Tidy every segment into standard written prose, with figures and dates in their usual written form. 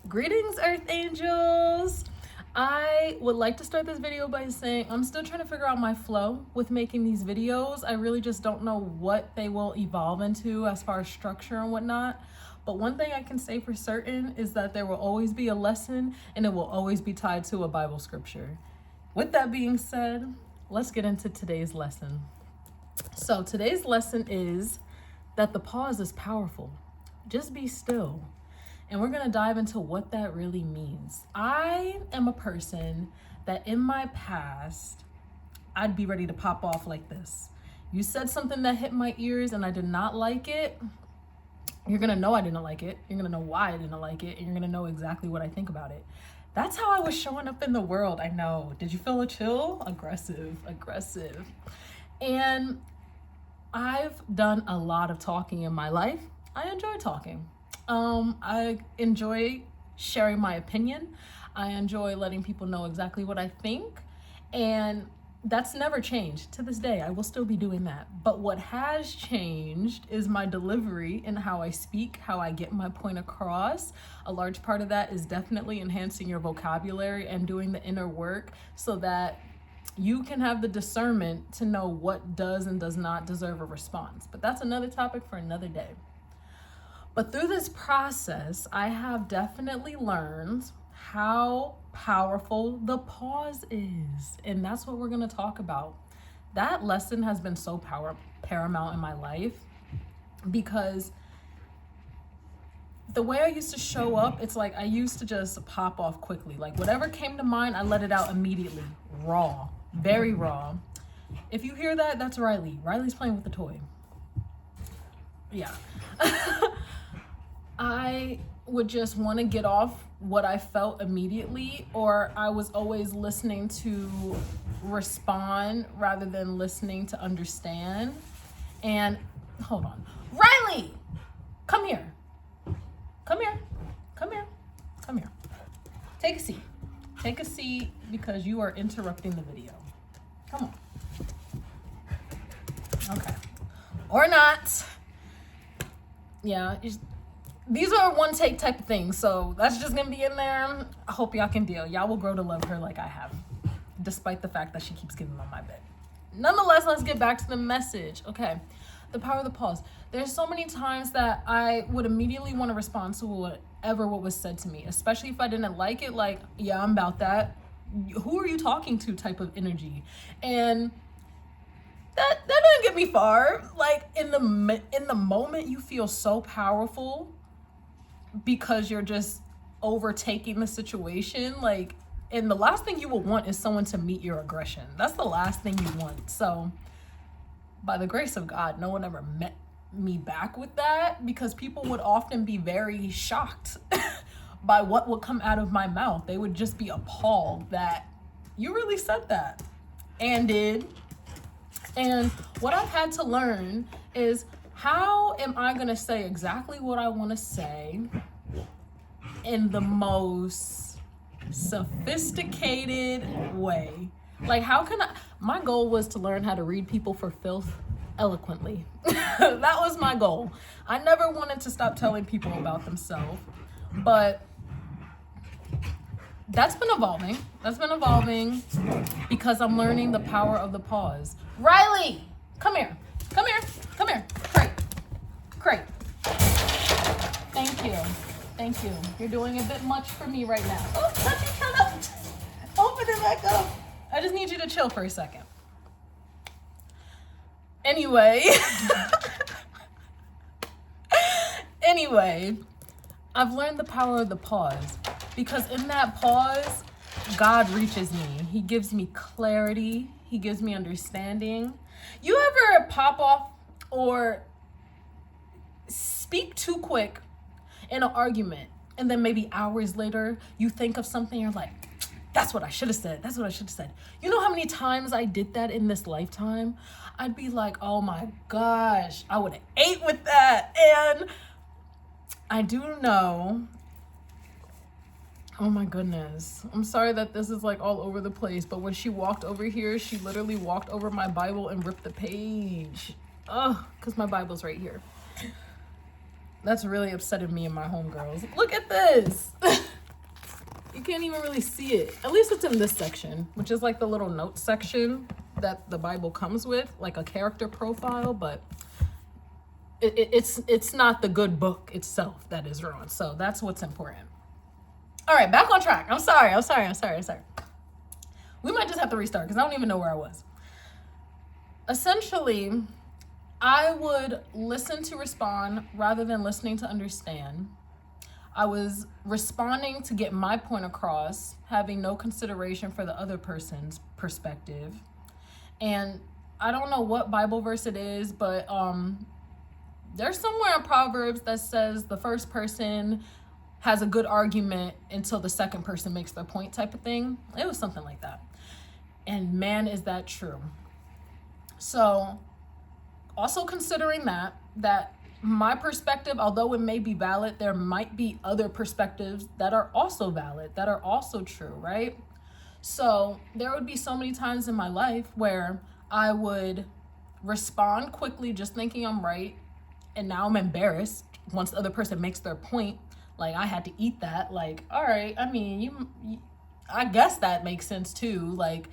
Greetings, Earth Angels. I would like to start this video by saying I'm still trying to figure out my flow with making these videos. I really just don't know what they will evolve into as far as structure and whatnot. But one thing I can say for certain is that there will always be a lesson and it will always be tied to a Bible scripture. With that being said, let's get into today's lesson. So today's lesson is that the pause is powerful. Just be still. And we're going to dive into what that really means. I am a person that in my past, I'd be ready to pop off like this. You said something that hit my ears and I did not like it. You're going to know I didn't like it. You're going to know why I didn't like it. And you're going to know exactly what I think about it. That's how I was showing up in the world. I know. Did you feel a chill? Aggressive. And I've done a lot of talking in my life. I enjoy talking. I enjoy sharing my opinion. I enjoy letting people know exactly what I think. And that's never changed. To this day, I will still be doing that. But what has changed is my delivery and how I speak, how I get my point across. A large part of that is definitely enhancing your vocabulary and doing the inner work so that you can have the discernment to know what does and does not deserve a response. But that's another topic for another day. But through this process, I have definitely learned how powerful the pause is. And that's what we're going to talk about. That lesson has been so paramount in my life because the way I used to show up, it's like I used to just pop off quickly. Like whatever came to mind, I let it out immediately. Raw, very raw. If you hear that, that's Riley. Riley's playing with the toy. Yeah. I would just want to get off what I felt immediately, or I was always listening to respond rather than listening to understand. And hold on. Riley, come here. Take a seat because you are interrupting the video. Come on. Okay. Or not. Yeah. These are one take type of things, so that's just gonna be in there. I hope y'all can deal. Y'all will grow to love her like I have, despite the fact that she keeps getting on my bed. Nonetheless, let's get back to the message. Okay, the power of the pause. There's so many times that I would immediately want to respond to what was said to me, especially if I didn't like it, like, yeah, I'm about that. Who are you talking to type of energy. And that didn't get me far. Like in the moment you feel so powerful because you're just overtaking the situation, like, and the last thing you will want is someone to meet your aggression. That's the last thing you want. So by the grace of God, no one ever met me back with that, because people would often be very shocked by what would come out of my mouth. They would just be appalled that you really said that and did. And what I've had to learn is, how am I going to say exactly what I want to say in the most sophisticated way? Like, how can my goal was to learn how to read people for filth eloquently. That was my goal. I never wanted to stop telling people about themselves, but that's been evolving. Because I'm learning the power of the pause. Riley, come here. Crate. Thank you. You're doing a bit much for me right now. Oh, let me turn up. Open it back up. I just need you to chill for a second. Anyway, I've learned the power of the pause, because in that pause, God reaches me. He gives me clarity. He gives me understanding. You ever pop off or speak too quick in an argument, and then maybe hours later you think of something, you're like, that's what I should have said. You know how many times I did that in this lifetime? I'd be like, oh my gosh, I would have ate with that. And I do know, oh my goodness, I'm sorry that this is like all over the place, but when she walked over here, she literally walked over my Bible and ripped the page. Because my Bible's right here. That's really upsetting me and my homegirls. Look at this. You can't even really see it. At least it's in this section, which is like the little note section that the Bible comes with, like a character profile, but it's not the good book itself that is ruined. So that's what's important. All right, back on track. I'm sorry. We might just have to restart because I don't even know where I was. Essentially, I would listen to respond rather than listening to understand. I was responding to get my point across, having no consideration for the other person's perspective. And I don't know what Bible verse it is, but there's somewhere in Proverbs that says the first person has a good argument until the second person makes their point type of thing. It was something like that. And man, is that true. So also considering that my perspective, although it may be valid, there might be other perspectives that are also valid, that are also true, right? So there would be so many times in my life where I would respond quickly, just thinking I'm right. And now I'm embarrassed once the other person makes their point. Like, I had to eat that. Like, all right, I mean, I guess that makes sense too. Like,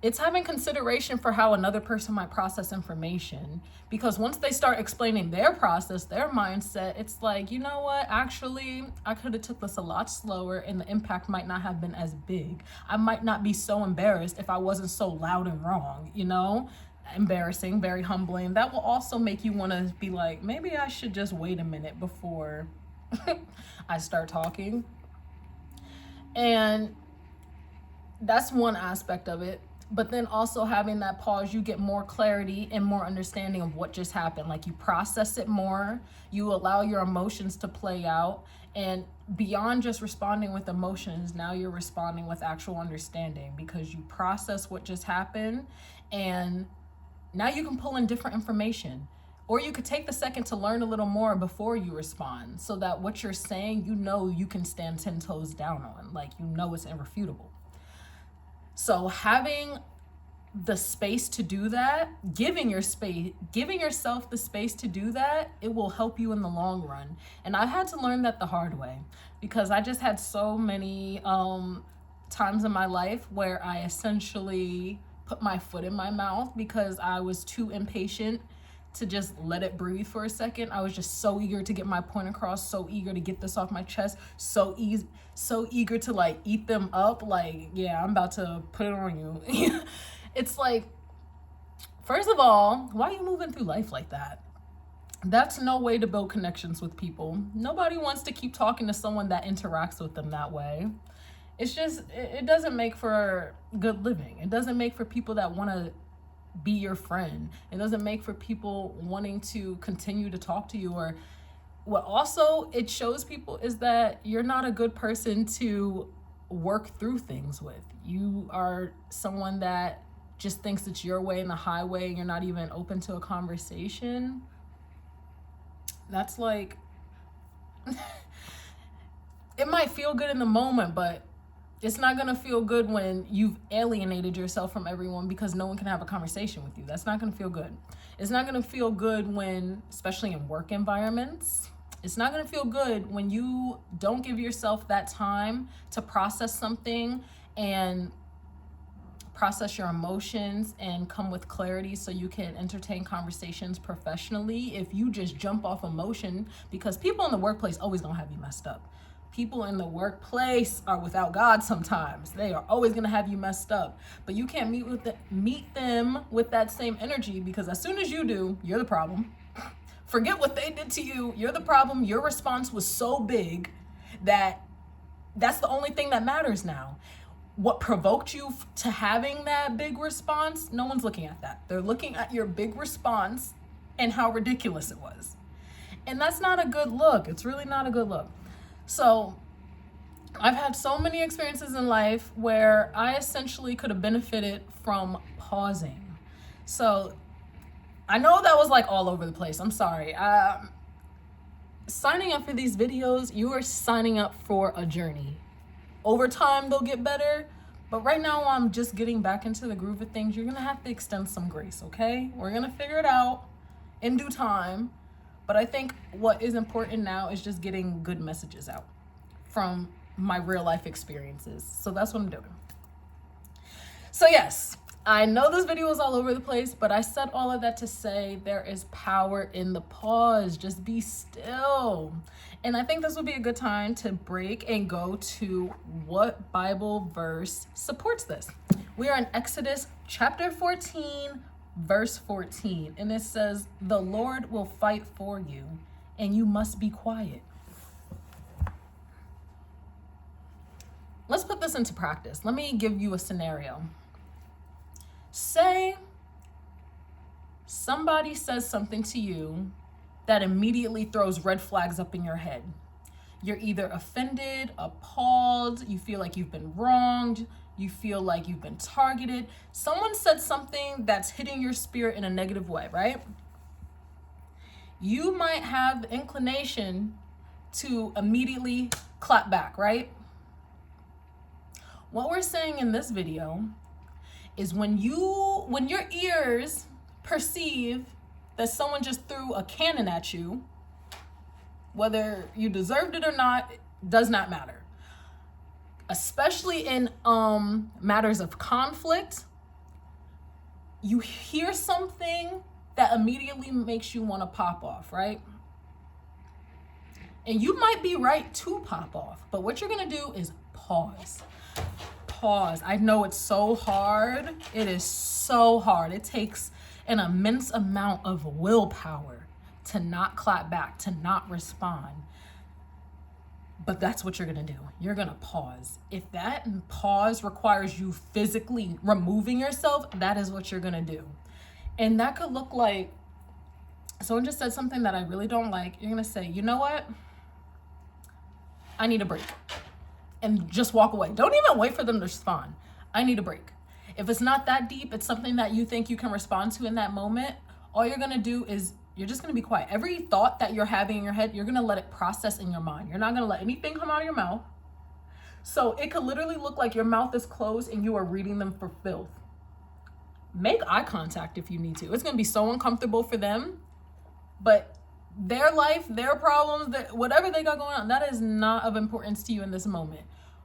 it's having consideration for how another person might process information, because once they start explaining their process, their mindset, it's like, you know what, actually, I could have took this a lot slower and the impact might not have been as big. I might not be so embarrassed if I wasn't so loud and wrong, you know? Embarrassing, very humbling. That will also make you want to be like, maybe I should just wait a minute before I start talking. And that's one aspect of it. But then also having that pause, you get more clarity and more understanding of what just happened. Like, you process it more, you allow your emotions to play out, and beyond just responding with emotions, now you're responding with actual understanding, because you process what just happened, and now you can pull in different information. Or you could take the second to learn a little more before you respond, so that what you're saying, you know, you can stand 10 toes down on, like, you know, it's irrefutable. So having the space to do that, giving yourself the space to do that, it will help you in the long run. And I had to learn that the hard way, because I just had so many times in my life where I essentially put my foot in my mouth because I was too impatient to just let it breathe for a second. I was just so eager to get my point across, so eager to get this off my chest, so eager to like eat them up. Like, yeah, I'm about to put it on you. It's like, first of all, why are you moving through life like that? That's no way to build connections with people. Nobody wants to keep talking to someone that interacts with them that way. It's just, it doesn't make for good living. It doesn't make for people that want to be your friend. It doesn't make for people wanting to continue to talk to you. Or what also it shows people is that you're not a good person to work through things with. You are someone that just thinks it's your way and the highway, and you're not even open to a conversation. That's like, it might feel good in the moment, but it's not going to feel good when you've alienated yourself from everyone because no one can have a conversation with you. That's not going to feel good. It's not going to feel good when, especially in work environments, it's not going to feel good when you don't give yourself that time to process something and process your emotions and come with clarity so you can entertain conversations professionally. If you just jump off emotion, because people in the workplace always gonna have you messed up. People in the workplace are without God sometimes. They are always gonna have you messed up. But you can't meet them with that same energy, because as soon as you do, you're the problem. Forget what they did to you. You're the problem. Your response was so big that that's the only thing that matters now. What provoked you to having that big response, no one's looking at that. They're looking at your big response and how ridiculous it was. And that's not a good look. It's really not a good look. So I've had so many experiences in life where I essentially could have benefited from pausing. So I know that was like all over the place. I'm sorry. Signing up for these videos, you are signing up for a journey. Over time, they'll get better. But right now, I'm just getting back into the groove of things. You're going to have to extend some grace, okay? We're going to figure it out in due time. But I think what is important now is just getting good messages out from my real life experiences. So that's what I'm doing. So yes, I know this video is all over the place, but I said all of that to say there is power in the pause. Just be still. And I think this would be a good time to break and go to what Bible verse supports this. We are in Exodus chapter 14, verse 14. And it says, "The Lord will fight for you, and you must be quiet." Let's put this into practice. Let me give you a scenario. Say somebody says something to you that immediately throws red flags up in your head. You're either offended, appalled, you feel like you've been wronged, you feel like you've been targeted. Someone said something that's hitting your spirit in a negative way, right? You might have the inclination to immediately clap back, right? What we're saying in this video is when your ears perceive that someone just threw a cannon at you, whether you deserved it or not, does not matter. Especially in matters of conflict, you hear something that immediately makes you want to pop off, right? And you might be right to pop off, but what you're gonna do is pause. Pause. I know it's so hard. It is so hard. It takes an immense amount of willpower to not clap back, to not respond. But that's what you're going to do. You're going to pause. If that pause requires you physically removing yourself, that is what you're going to do. And that could look like someone just said something that I really don't like. You're going to say, you know what? I need a break. And just walk away. Don't even wait for them to respond. I need a break. If it's not that deep, it's something that you think you can respond to in that moment, all you're going to do is you're just going to be quiet. Every thought that you're having in your head, you're going to let it process in your mind. You're not going to let anything come out of your mouth. So it could literally look like your mouth is closed and you are reading them for filth. Make eye contact if you need to. It's going to be so uncomfortable for them, but their life, their problems, whatever they got going on, that is not of importance to you in this moment.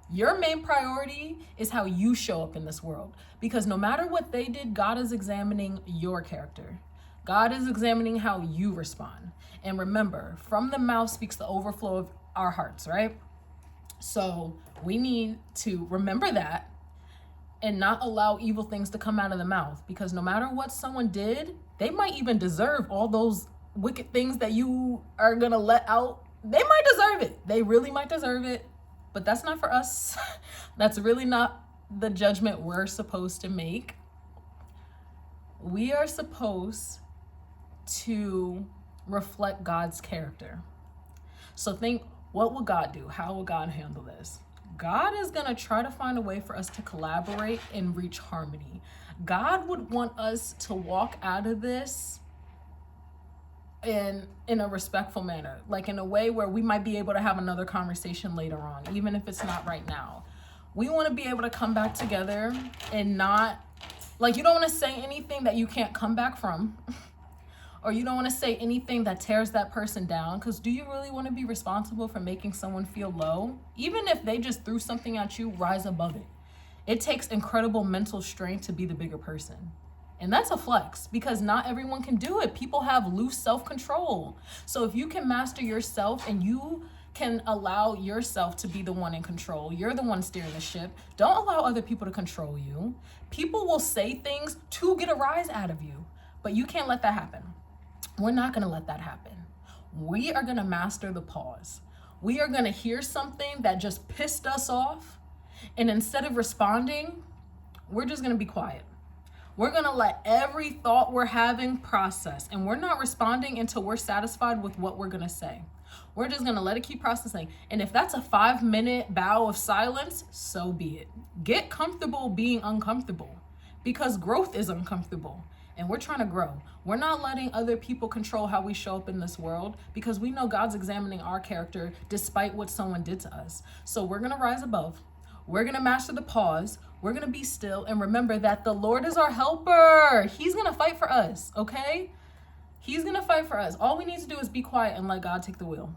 Your main priority is how you show up in this world, because no matter what they did, God is examining your character. God is examining how you respond. And remember, from the mouth speaks the overflow of our hearts, right? So we need to remember that and not allow evil things to come out of the mouth, because no matter what someone did, they might even deserve all those wicked things that you are gonna let out. They might deserve it. They really might deserve it, but that's not for us. That's really not the judgment we're supposed to make. We are supposed to reflect God's character. So think, what would God do? How would God handle this? God is gonna try to find a way for us to collaborate and reach harmony. God would want us to walk out of this in a respectful manner, like in a way where we might be able to have another conversation later on, even if it's not right now. We want to be able to come back together and not, like, you don't want to say anything that you can't come back from, or you don't want to say anything that tears that person down, because do you really want to be responsible for making someone feel low? Even if they just threw something at you, rise above it. It takes incredible mental strength to be the bigger person. And that's a flex, because not everyone can do it. People have loose self-control. So if you can master yourself and you can allow yourself to be the one in control, you're the one steering the ship, don't allow other people to control you. People will say things to get a rise out of you, but you can't let that happen. We're not going to let that happen. We are going to master the pause. We are going to hear something that just pissed us off, and instead of responding, we're just going to be quiet. We're going to let every thought we're having process, and we're not responding until we're satisfied with what we're going to say. We're just going to let it keep processing. And if that's a 5-minute bow of silence, so be it. Get comfortable being uncomfortable, because growth is uncomfortable, and we're trying to grow. We're not letting other people control how we show up in this world, because we know God's examining our character despite what someone did to us. So we're going to rise above. We're going to master the pause. We're going to be still and remember that the Lord is our helper. He's going to fight for us, okay? He's going to fight for us. All we need to do is be quiet and let God take the wheel.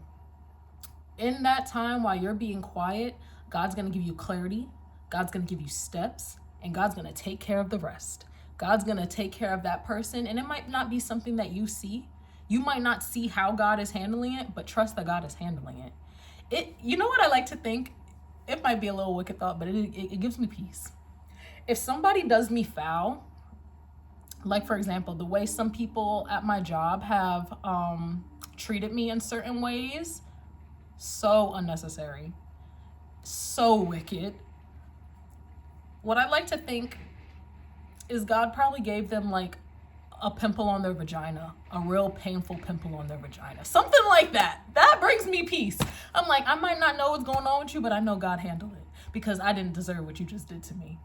In that time, while you're being quiet, God's going to give you clarity. God's going to give you steps, and God's going to take care of the rest. God's going to take care of that person, and it might not be something that you see. You might not see how God is handling it, but trust that God is handling it. You know what I like to think? It might be a little wicked thought, but it gives me peace. If somebody does me foul, like for example, the way some people at my job have treated me in certain ways, so unnecessary, so wicked. What I like to think is God probably gave them like a pimple on their vagina, a real painful pimple on their vagina, something like that. That brings me peace. I'm like, I might not know what's going on with you, but I know God handled it because I didn't deserve what you just did to me.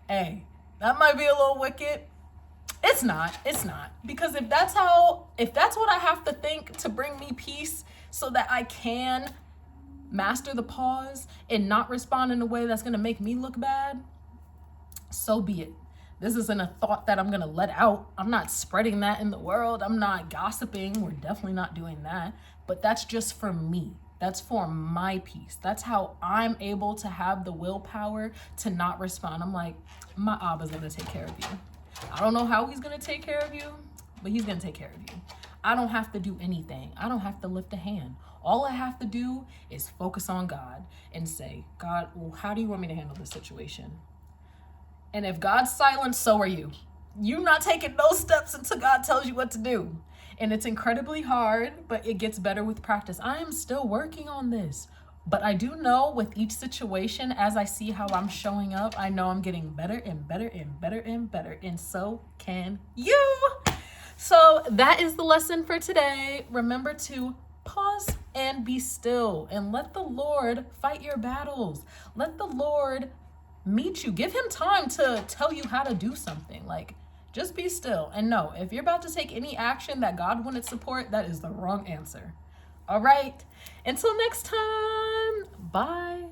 Hey, that might be a little wicked. It's not, because if that's what I have to think to bring me peace so that I can master the pause and not respond in a way that's going to make me look bad, so be it. This isn't a thought that I'm going to let out. I'm not spreading that in the world. I'm not gossiping. We're definitely not doing that. But that's just for me. That's for my peace. That's how I'm able to have the willpower to not respond. I'm like, my Abba's going to take care of you. I don't know how he's going to take care of you, but he's going to take care of you. I don't have to do anything. I don't have to lift a hand. All I have to do is focus on God and say, God, well, how do you want me to handle this situation? And if God's silent, so are you. You're not taking no steps until God tells you what to do. And it's incredibly hard, but it gets better with practice. I am still working on this. But I do know with each situation, as I see how I'm showing up, I know I'm getting better and better and better and better. And so can you. So that is the lesson for today. Remember to pause and be still and let the Lord fight your battles. Let the Lord meet you. Give him time to tell you how to do something. Like, just be still. And no, if you're about to take any action that God wouldn't support, that is the wrong answer. All right. Until next time. Bye.